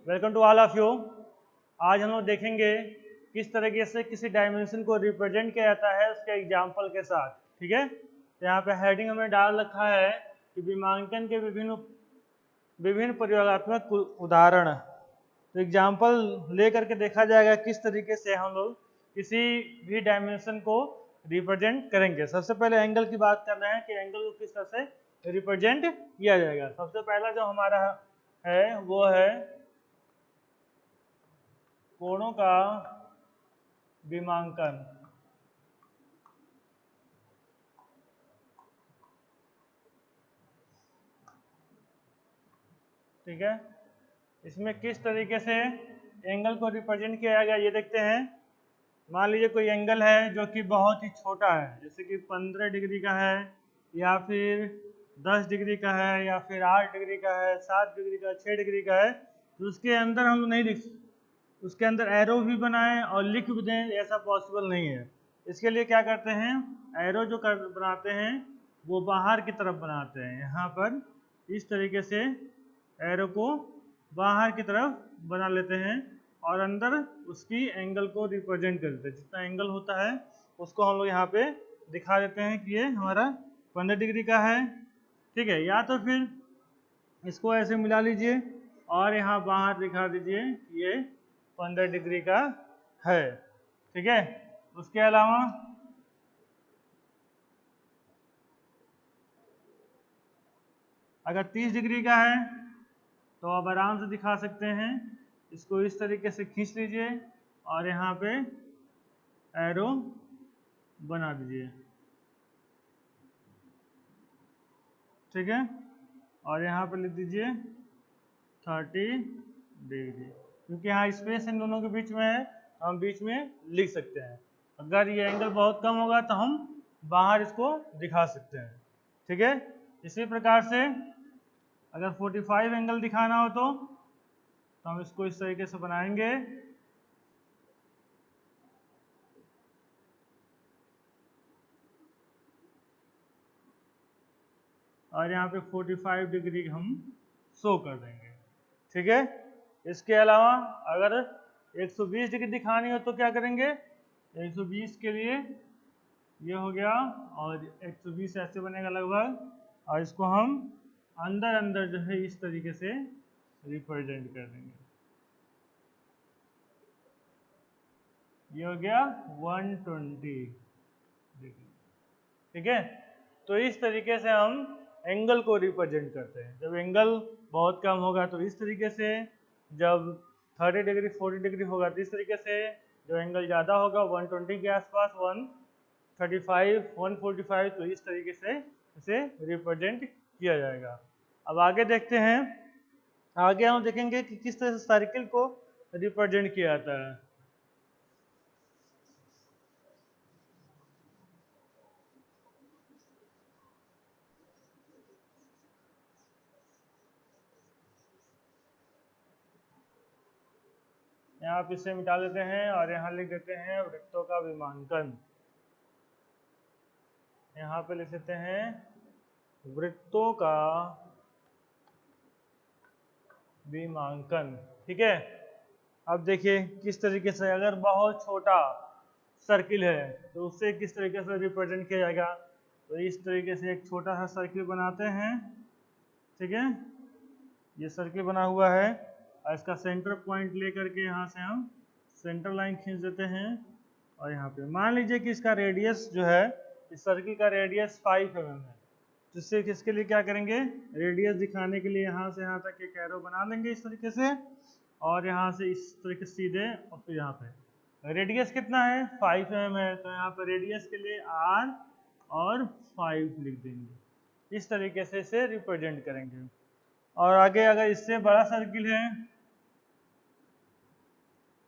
Welcome to all of you. आज हम लोग देखेंगे किस तरीके से किसी डायमेंशन को रिप्रेजेंट किया जाता है उसके एग्जाम्पल के साथ। ठीक है, तो यहाँ पे हेडिंग हमने डाल रखा है कि विमांकन के विभिन्न प्रयोगात्मक उदाहरण। तो एग्जाम्पल ले करके देखा जाएगा किस तरीके से हम लोग किसी भी डायमेंशन को रिप्रेजेंट करेंगे। सबसे पहले एंगल की बात कर रहे हैं कि एंगल को किस तरह से रिप्रेजेंट किया जाएगा। सबसे पहला जो हमारा है वो है कोणों का विमांकन। ठीक है, इसमें किस तरीके से एंगल को रिप्रेजेंट किया जाएगा ये देखते हैं। मान लीजिए कोई एंगल है जो कि बहुत ही छोटा है, जैसे कि 15 डिग्री का है या फिर 10 डिग्री का है या फिर 8 डिग्री का है, 7 डिग्री का, 6 डिग्री का है, तो उसके अंदर हम लोग नहीं लिख, उसके अंदर एरो भी बनाएं और लिख भी दें, ऐसा पॉसिबल नहीं है। इसके लिए क्या करते हैं, एरो जो बनाते हैं वो बाहर की तरफ बनाते हैं। यहाँ पर इस तरीके से एरो को बाहर की तरफ बना लेते हैं और अंदर उसकी एंगल को रिप्रेजेंट करते हैं। जितना एंगल होता है उसको हम लोग यहाँ पे दिखा देते हैं कि ये हमारा 15 डिग्री का है। ठीक है, या तो फिर इसको ऐसे मिला लीजिए और यहाँ बाहर दिखा दीजिए कि ये 15 डिग्री का है। ठीक है, उसके अलावा अगर 30 डिग्री का है तो आप आराम से दिखा सकते हैं। इसको इस तरीके से खींच लीजिए और यहाँ पे एरो बना दीजिए। ठीक है, और यहाँ पे लिख दीजिए 30 डिग्री, क्योंकि यहाँ स्पेस इन दोनों के बीच में है, हम बीच में लिख सकते हैं। अगर ये एंगल बहुत कम होगा तो हम बाहर इसको दिखा सकते हैं। ठीक है, इसी प्रकार से अगर 45 एंगल दिखाना हो तो हम इसको इस तरीके से बनाएंगे। और यहाँ पे 45 डिग्री हम शो कर देंगे। ठीक है, इसके अलावा अगर 120 डिग्री दिखानी हो तो क्या करेंगे, 120 के लिए ये हो गया और 120 ऐसे बनेगा लगभग, और इसको हम अंदर अंदर जो है इस तरीके से रिप्रेजेंट कर देंगे। ये हो गया 120 डिग्री। ठीक है, तो इस तरीके से हम एंगल को रिप्रेजेंट करते हैं। जब एंगल बहुत कम होगा तो इस तरीके से, जब 30 डिग्री 40 डिग्री होगा तो इस तरीके से, जो एंगल ज़्यादा होगा 120 के आसपास, 135 145, तो इस तरीके से इसे रिप्रेजेंट किया जाएगा। अब आगे देखते हैं, आगे हम देखेंगे कि किस तरह से सर्किल को रिप्रेजेंट किया जाता है। यहाँ आप इसे मिटा देते हैं और यहाँ लिख देते हैं वृत्तों का विमांकन। यहाँ पे लिख देते हैं वृत्तों का विमांकन। ठीक है, अब देखिए किस तरीके से, अगर बहुत छोटा सर्किल है तो उससे किस तरीके से रिप्रेजेंट किया जाएगा। तो इस तरीके से एक छोटा सा सर्किल बनाते हैं। ठीक है, ये सर्किल बना हुआ है और इसका सेंटर पॉइंट लेकर के यहाँ से हम सेंटर लाइन खींच देते हैं। और यहाँ पे मान लीजिए कि इसका रेडियस जो है, इस सर्किल का रेडियस 5 mm है, जिससे किसके लिए क्या करेंगे, रेडियस दिखाने के लिए यहाँ से यहाँ तक एक एरो बना लेंगे इस तरीके से, और यहाँ से इस तरीके से सीधे, और फिर यहाँ पे रेडियस कितना है 5 mm है, तो यहाँ पे रेडियस के लिए R और 5 लिख देंगे। इस तरीके से इसे रिप्रेजेंट करेंगे। और आगे अगर इससे बड़ा सर्किल है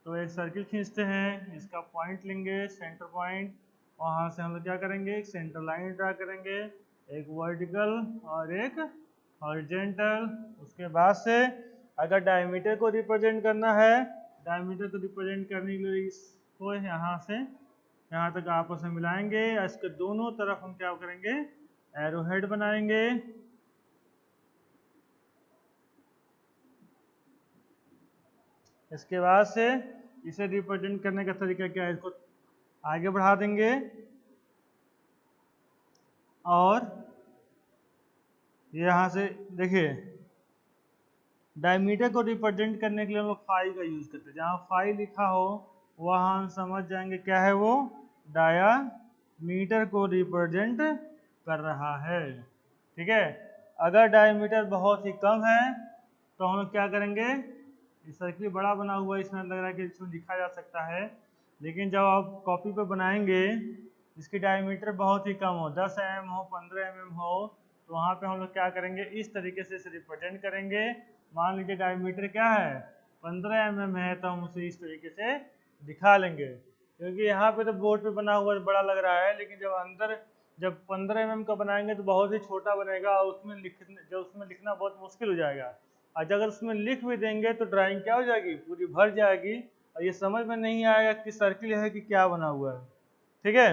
तो एक सर्किल खींचते हैं, इसका पॉइंट लेंगे सेंटर पॉइंट, वहाँ से हम लोग क्या करेंगे, एक सेंटर लाइन ड्रा करेंगे, एक वर्टिकल और एक हॉरिजॉन्टल। उसके बाद से अगर डायमीटर को रिप्रेजेंट करना है, डायमीटर को रिप्रेजेंट करने के लिए इसको यहाँ से यहाँ तक आपस में मिलाएंगे। इसके दोनों तरफ हम क्या करेंगे, एरो हेड बनाएंगे। इसके बाद से इसे रिप्रेजेंट करने का तरीका क्या है, इसको आगे बढ़ा देंगे और यहाँ से देखिए डायमीटर को रिप्रेजेंट करने के लिए हम लोग फाई का यूज करते हैं। जहाँ फाई लिखा हो वहाँ हम समझ जाएंगे क्या है वो, डायामीटर को रिप्रेजेंट कर रहा है। ठीक है, अगर डायमीटर बहुत ही कम है तो हम लोग क्या करेंगे, सर्किल बड़ा बना हुआ है, इसमें लग रहा है कि इसमें लिखा जा सकता है, लेकिन जब आप कॉपी पे बनाएंगे इसकी डायमीटर बहुत ही कम हो, 10 mm हो, 15 mm हो, तो वहाँ पे हम लोग क्या करेंगे, इस तरीके से इसे रिप्रेजेंट करेंगे। मान लीजिए डायमीटर क्या है 15 mm है, तो हम उसे इस तरीके से दिखा लेंगे, क्योंकि यहाँ पे तो बोर्ड पे बना हुआ बड़ा लग रहा है, लेकिन जब अंदर जब 15 mm का बनाएंगे तो बहुत ही छोटा बनेगा और उसमें लिखना बहुत मुश्किल हो जाएगा। और अगर उसमें लिख भी देंगे तो ड्राइंग क्या हो जाएगी, पूरी भर जाएगी और ये समझ में नहीं आएगा कि सर्किल है कि क्या बना हुआ है। ठीक है,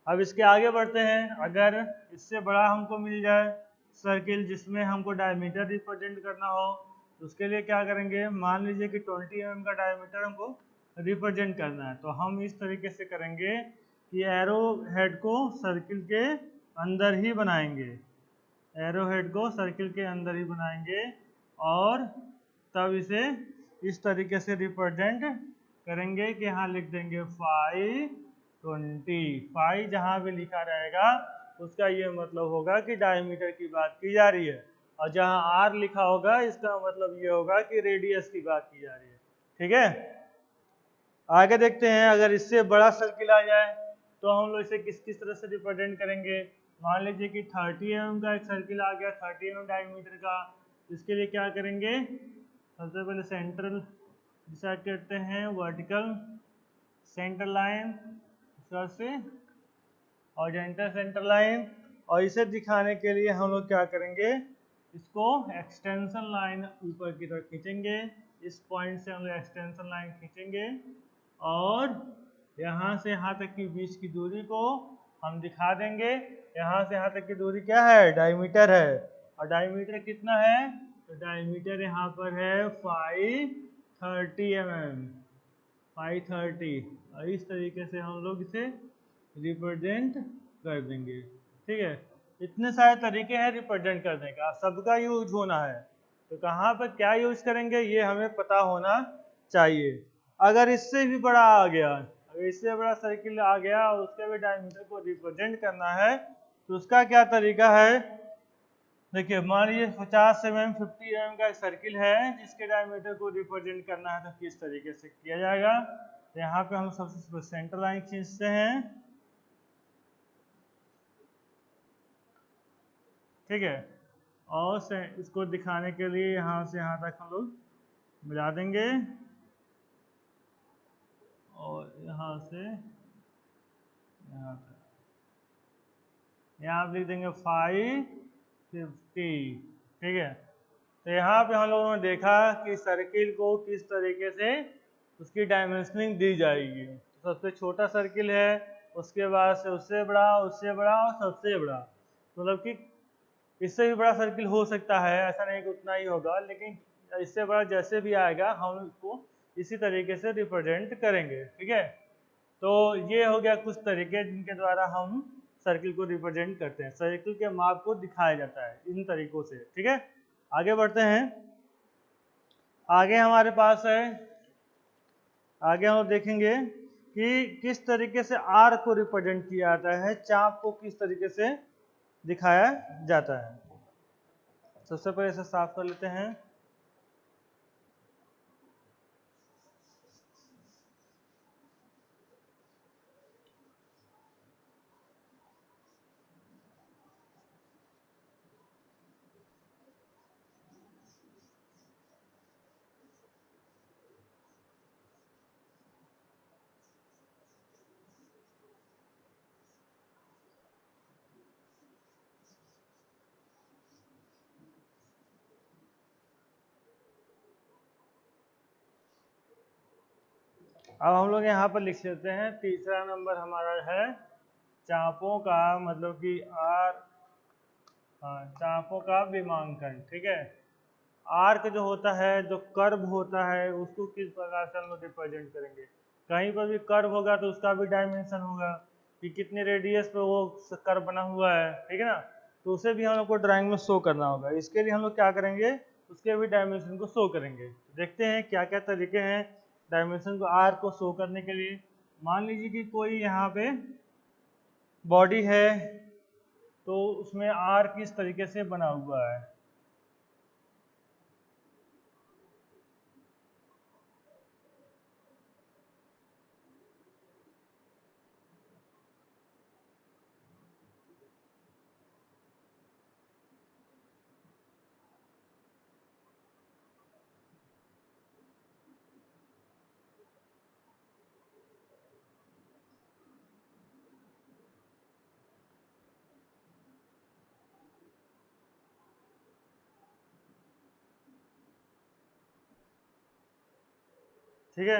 अब इसके आगे बढ़ते हैं। अगर इससे बड़ा हमको मिल जाए सर्किल जिसमें हमको डायमीटर रिप्रेजेंट करना हो, तो उसके लिए क्या करेंगे, मान लीजिए कि 20 mm का डायमीटर हमको रिप्रेजेंट करना है, तो हम इस तरीके से करेंगे कि एरो हेड को सर्किल के अंदर ही बनाएंगे, एरो हेड को सर्किल के अंदर ही बनाएंगे और तब इसे इस तरीके से रिप्रेजेंट करेंगे कि यहाँ लिख देंगे फाई 20। फाई जहाँ भी लिखा रहेगा उसका ये मतलब होगा कि डायमीटर की बात की जा रही है, और जहाँ आर लिखा होगा इसका मतलब ये होगा कि रेडियस की बात की जा रही है। ठीक है, आगे देखते हैं। अगर इससे बड़ा सर्किल आ जाए तो हम लोग इसे किस किस तरह से रिप्रेजेंट करेंगे। मान लीजिए कि 30 mm का एक सर्किल आ गया, 30 mm डायमीटर का। इसके लिए क्या करेंगे, सबसे पहले सेंट्रल डिसाइड करते हैं, वर्टिकल सेंटर लाइन, से हॉरिजॉन्टल सेंटर लाइन, और इसे दिखाने के लिए हम लोग क्या करेंगे, इसको एक्सटेंशन लाइन ऊपर की तरफ खींचेंगे। इस पॉइंट से हम लोग एक्सटेंशन लाइन खींचेंगे और यहाँ से यहाँ तक की बीच की दूरी को हम दिखा देंगे। यहाँ से यहाँ तक की दूरी क्या है, डायमीटर है, और डायमीटर कितना है, तो डायमीटर यहाँ पर है 530 mm, 530, और इस तरीके से हम लोग इसे रिप्रेजेंट कर देंगे। ठीक है, इतने सारे तरीके हैं रिप्रेजेंट करने का, सबका यूज होना है, तो कहाँ पर क्या यूज करेंगे ये हमें पता होना चाहिए। अगर इससे भी बड़ा आ गया, अगर इससे बड़ा सर्किल आ गया और उसके भी डायमीटर को रिप्रेजेंट करना है, तो उसका क्या तरीका है। देखिए मान लीजिए 50 mm 50 mm का सर्किल है जिसके डायमीटर को रिप्रेजेंट करना है, तो किस तरीके से किया जाएगा। तो यहाँ पे हम सबसे सेंटर लाइन खींचते हैं। ठीक है, और इसको दिखाने के लिए यहाँ से यहाँ तक हम लोग मिला देंगे और यहाँ से यहाँ तक, यहाँ लिख देंगे 550। ठीक है, तो यहाँ पे हम लोगों ने देखा कि सर्किल को किस तरीके से उसकी डायमेंशनिंग दी जाएगी। तो सबसे छोटा सर्किल है, उसके बाद से उससे बड़ा, उससे बड़ा और सबसे बड़ा, मतलब कि इससे भी बड़ा सर्किल हो सकता है, ऐसा नहीं कि उतना ही होगा, लेकिन इससे बड़ा जैसे भी आएगा हम इसको इसी तरीके से रिप्रेजेंट करेंगे। ठीक है, तो ये हो गया कुछ तरीके जिनके द्वारा हम सर्किल को रिप्रेजेंट करते हैं, सर्किल के माप को दिखाया जाता है इन तरीकों से। ठीक है, आगे बढ़ते हैं। आगे हमारे पास है, आगे हम देखेंगे कि किस तरीके से आर को रिप्रेजेंट किया जाता है, चाप को किस तरीके से दिखाया जाता है। सबसे पहले इसे साफ कर लेते हैं। अब हम लोग यहाँ पर लिख लेते हैं, तीसरा नंबर हमारा है चापों का, मतलब कि आर, चापों का विमांकन। ठीक है, आर्क जो होता है, जो कर्व होता है, उसको किस प्रकार से हम लोग रिप्रेजेंट करेंगे। कहीं पर भी कर्व होगा तो उसका भी डायमेंशन होगा कि कितने रेडियस पे वो कर्व बना हुआ है, ठीक है ना। तो उसे भी हम लोग को ड्राइंग में शो करना होगा। इसके लिए हम लोग क्या करेंगे, उसके भी डायमेंशन को शो करेंगे। देखते हैं क्या क्या तरीके हैं डायमेंशन को आर्क को शो करने के लिए। मान लीजिए कि कोई यहाँ पे बॉडी है, तो उसमें आर्क किस तरीके से बना हुआ है। ठीक है,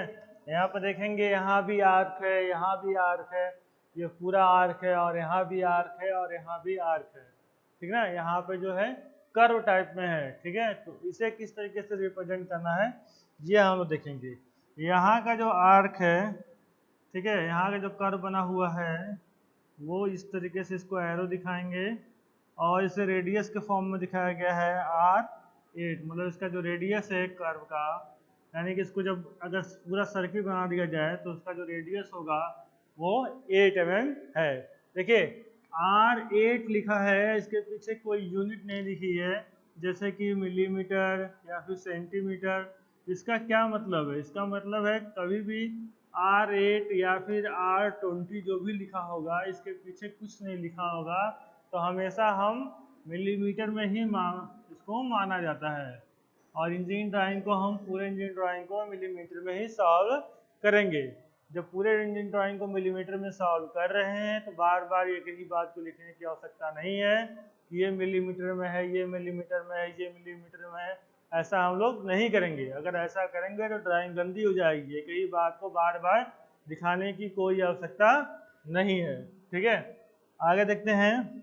यहाँ पर देखेंगे यहाँ भी आर्क है, यहाँ भी आर्क है, ये पूरा आर्क है, और यहाँ भी आर्क है, और यहाँ भी आर्क है, ठीक है ना। यहाँ पे जो है कर्व टाइप में है, ठीक है। तो इसे किस तरीके से रिप्रेजेंट करना है ये हम लोग देखेंगे। यहाँ का जो आर्क है, ठीक है, यहाँ का जो कर्व बना हुआ है वो इस तरीके से इसको एरो दिखाएंगे, और इसे रेडियस के फॉर्म में दिखाया गया है R8। मतलब इसका जो रेडियस है कर्व का, यानी कि इसको जब अगर पूरा सर्किल बना दिया जाए तो उसका जो रेडियस होगा वो 8 mm है। देखिए R8 लिखा है, इसके पीछे कोई यूनिट नहीं लिखी है, जैसे कि मिलीमीटर या फिर सेंटीमीटर। इसका क्या मतलब है, इसका मतलब है कभी भी R8 या फिर R20 जो भी लिखा होगा, इसके पीछे कुछ नहीं लिखा होगा, तो हमेशा हम मिलीमीटर में ही इसको माना जाता है। और इंजीनियरिंग ड्राइंग को हम पूरे इंजीनियरिंग ड्राइंग को मिलीमीटर में ही सॉल्व करेंगे। जब पूरे इंजीनियरिंग ड्राइंग को मिलीमीटर में सॉल्व कर रहे हैं तो बार बार एक ही बात को लिखने की आवश्यकता नहीं है कि ये मिलीमीटर में है, ये मिलीमीटर में है, ये मिलीमीटर में है। ऐसा हम लोग नहीं करेंगे। अगर ऐसा करेंगे तो ड्राइंग गंदी हो जाएगी। एक ही बात को बार बार दिखाने की कोई आवश्यकता नहीं है, ठीक है। आगे देखते हैं।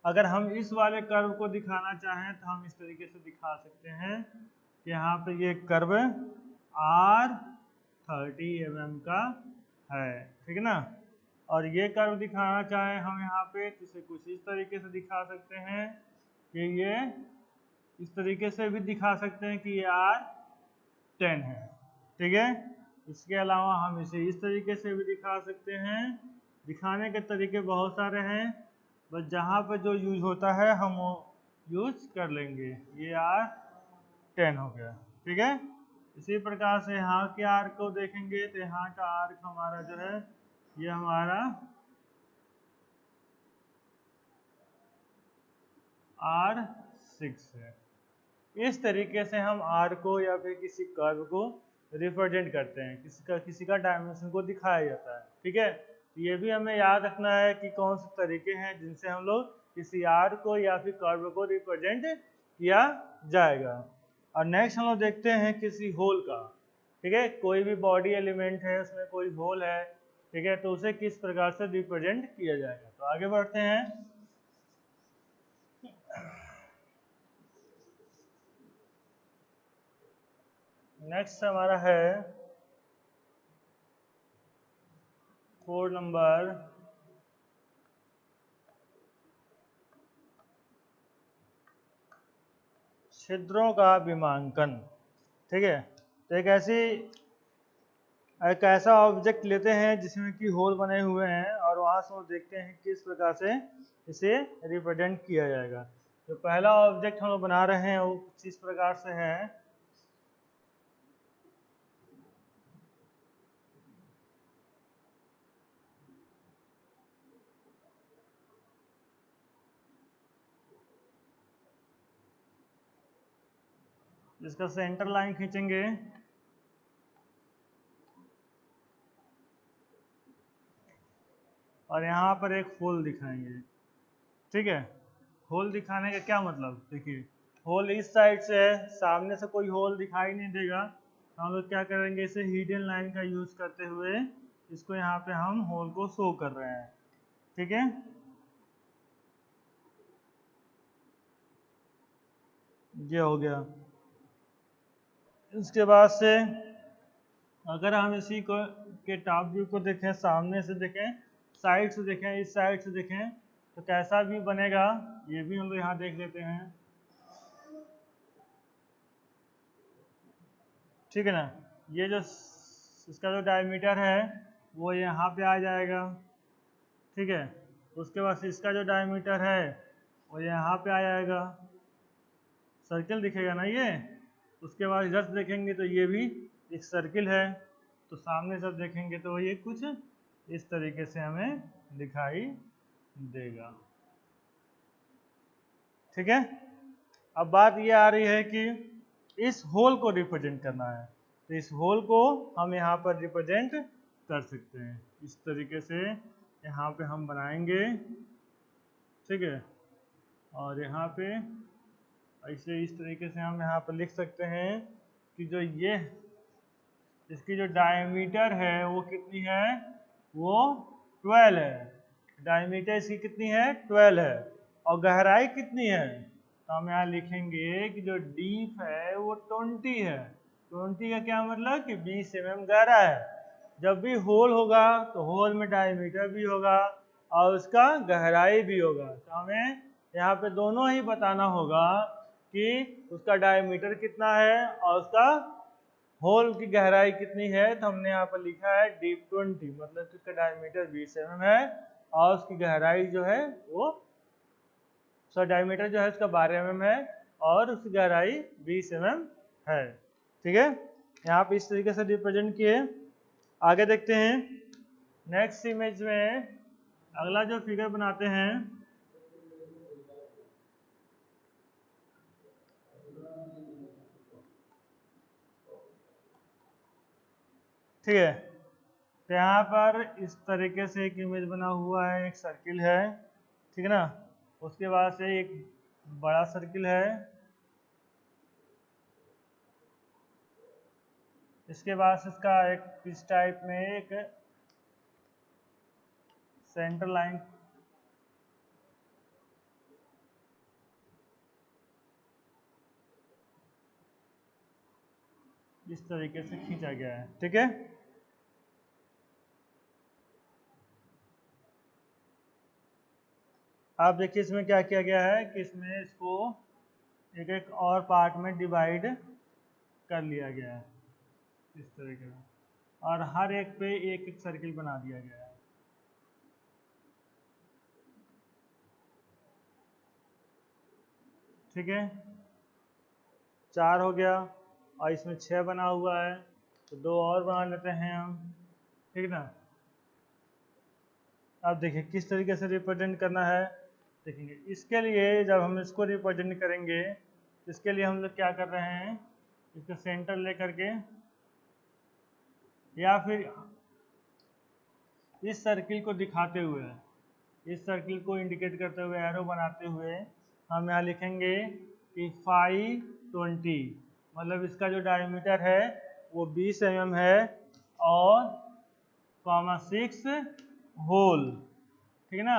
अगर हम इस वाले कर्व को दिखाना चाहें तो हम इस तरीके से दिखा सकते हैं कि यहाँ पे ये कर्व R30 mm का है, ठीक है ना। और ये कर्व दिखाना चाहें हम यहाँ पे तो इसे कुछ इस तरीके से दिखा सकते हैं कि ये इस तरीके से भी दिखा सकते हैं कि ये R10 है, ठीक है। इसके अलावा हम इसे इस तरीके से भी दिखा सकते हैं। दिखाने के तरीके बहुत सारे हैं, बस जहाँ पर जो यूज होता है हम वो यूज कर लेंगे। ये R10 हो गया, ठीक है। इसी प्रकार से यहाँ के आर्क को देखेंगे तो यहाँ का आर्क हमारा जो है ये हमारा R6 है। इस तरीके से हम आर को या फिर किसी कर्व को रिप्रेजेंट करते हैं, किसी का डायमेंशन को दिखाया जाता है, ठीक है। तो ये भी हमें याद रखना है कि कौन से तरीके हैं जिनसे हम लोग किसी आर को या फिर कर्व को रिप्रेजेंट किया जाएगा। और नेक्स्ट हम लोग देखते हैं किसी होल का, ठीक है। कोई भी बॉडी एलिमेंट है, उसमें कोई होल है, ठीक है, तो उसे किस प्रकार से रिप्रेजेंट किया जाएगा। तो आगे बढ़ते हैं। नेक्स्ट हमारा है कोड नंबर 'छिद्रों का विमांकन', ठीक है। तो एक ऐसा ऑब्जेक्ट लेते हैं जिसमें कि होल बने हुए हैं, और वहां से वो देखते हैं किस प्रकार से इसे रिप्रेजेंट किया जाएगा। तो पहला ऑब्जेक्ट हम लोग बना रहे हैं वो कुछ इस प्रकार से है। इसका सेंटर लाइन खींचेंगे, और यहाँ पर एक होल दिखाएंगे, ठीक है। होल दिखाने का क्या मतलब, देखिए होल इस साइड से है, सामने से कोई होल दिखाई नहीं देगा, तो हम लोग क्या करेंगे, इसे हिडन लाइन का यूज करते हुए इसको यहाँ पे हम होल को शो कर रहे हैं, ठीक है। ये हो गया। इसके बाद से अगर हम इसी को के टॉप व्यू को देखें, सामने से देखें, साइड से देखें, इस साइड से देखें, तो कैसा व्यू बनेगा ये भी हम लोग यहाँ देख लेते हैं। ठीक है ना, ये जो इसका जो डायमीटर है वो यहाँ पे आ जाएगा। ठीक है, उसके बाद इसका जो डायमीटर है वो यहाँ पे आ जाएगा, सर्किल दिखेगा ना ये। उसके बाद इधर से देखेंगे तो ये भी एक सर्किल है, तो सामने से देखेंगे तो ये कुछ इस तरीके से हमें दिखाई देगा। ठीक है, अब बात ये आ रही है कि इस होल को रिप्रेजेंट करना है, तो इस होल को हम यहाँ पर रिप्रेजेंट कर सकते हैं इस तरीके से। यहाँ पे हम बनाएंगे, ठीक है, और यहाँ पे ऐसे इस तरीके से हम यहाँ पर लिख सकते हैं कि जो ये इसकी जो डायमीटर है वो कितनी है, वो 12 है। डायमीटर इसकी कितनी है, 12 है। और गहराई कितनी है, तो हम यहाँ लिखेंगे कि जो डीप है वो 20 है। 20 का क्या मतलब कि 20 mm गहरा है। जब भी होल होगा तो होल में डायमीटर भी होगा और उसका गहराई भी होगा, तो हमें यहाँ पे दोनों ही बताना होगा कि उसका डायमीटर कितना है और उसका होल की गहराई कितनी है। तो हमने यहाँ पर लिखा है डीप 20, मतलब कि उसका डायमीटर 20 mm है और उसकी गहराई जो है वो डायमीटर जो है उसका 12 mm है और उसकी गहराई 20 mm है। ठीक है, यहाँ पे इस तरीके से रिप्रेजेंट किए। आगे देखते हैं नेक्स्ट इमेज में, अगला जो फिगर बनाते हैं। ठीक है, तो यहाँ पर इस तरीके से एक इमेज बना हुआ है, एक सर्किल है, ठीक है ना। उसके बाद से एक बड़ा सर्किल है, इसके बाद से इसका एक इस टाइप में एक सेंटर लाइन इस तरीके से खींचा गया है। ठीक है, आप देखिए इसमें क्या किया गया है कि इसमें इसको एक एक और पार्ट में डिवाइड कर लिया गया है इस तरीके से, और हर एक पे एक एक सर्किल बना दिया गया है। ठीक है, 4 हो गया और इसमें 6 बना हुआ है, तो 2 और बना लेते हैं हम। ठीक ना, अब देखिए किस तरीके से रिप्रेजेंट करना है। देखेंगे इसके लिए जब हम इसको रिप्रेजेंट करेंगे तो इसके लिए हम लोग क्या कर रहे हैं, इसका सेंटर लेकर के या फिर इस सर्किल को दिखाते हुए, इस सर्किल को इंडिकेट करते हुए एरो बनाते हुए हम यहाँ लिखेंगे कि 520, मतलब इसका जो डायमीटर है वो 20 mm है और 6 होल। ठीक है ना,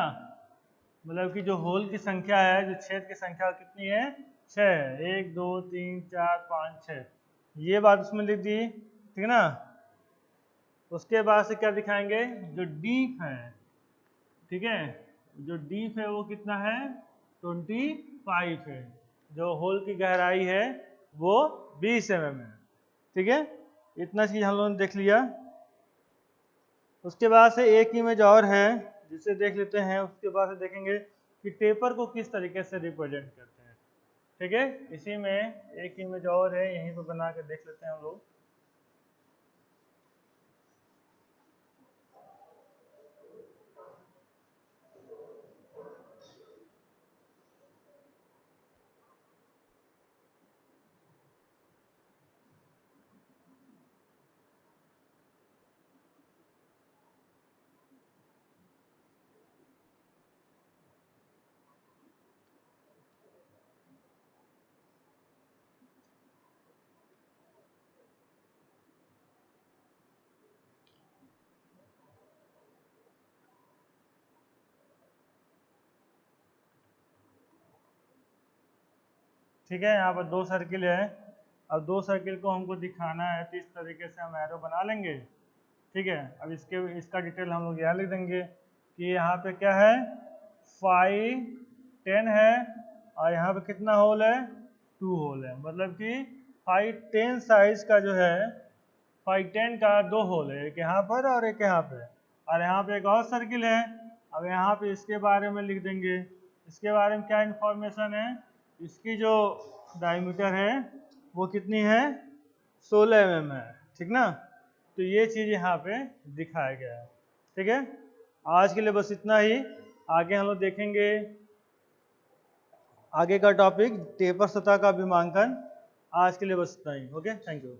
मतलब कि जो होल की संख्या है, जो छेद की संख्या कितनी है, 6 है। 1 2 3 4 5 6, ये बात उसमें लिख दी। ठीक है ना, उसके बाद से क्या दिखाएंगे, जो डीप है, ठीक है, जो डीप है वो कितना है, 25 है। जो होल की गहराई है वो 20 mm है। ठीक है, इतना चीज हम लोगों ने देख लिया। उसके बाद से एक इमेज और है जिसे देख लेते हैं। उसके बाद से देखेंगे कि टेपर को किस तरीके से रिप्रेजेंट करते हैं। ठीक है, इसी में एक इमेज और है, यहीं पर बना के देख लेते हैं हम लोग। ठीक है, यहाँ पर 2 सर्किल है। अब 2 सर्किल को हमको दिखाना है तो इस तरीके से हम एरो बना लेंगे। ठीक है, अब इसका डिटेल हम लोग यहाँ लिख देंगे कि यहाँ पे क्या है, फाई 10 है और यहाँ पे कितना होल है, 2 होल है। मतलब कि फाई 10 साइज का जो है, फाई 10 का 2 होल है, एक यहाँ पर और एक यहाँ पे, और यहाँ पे एक और सर्किल है। अब यहाँ पे इसके बारे में लिख देंगे। इसके बारे में क्या इंफॉर्मेशन है, इसकी जो डायमीटर है वो कितनी है, 16 mm है। ठीक ना, तो ये चीज़ यहाँ पे दिखाया गया है। ठीक है, आज के लिए बस इतना ही। आगे हम लोग देखेंगे आगे का टॉपिक टेपर सतह का विमांकन। आज के लिए बस इतना ही। Okay, thank you.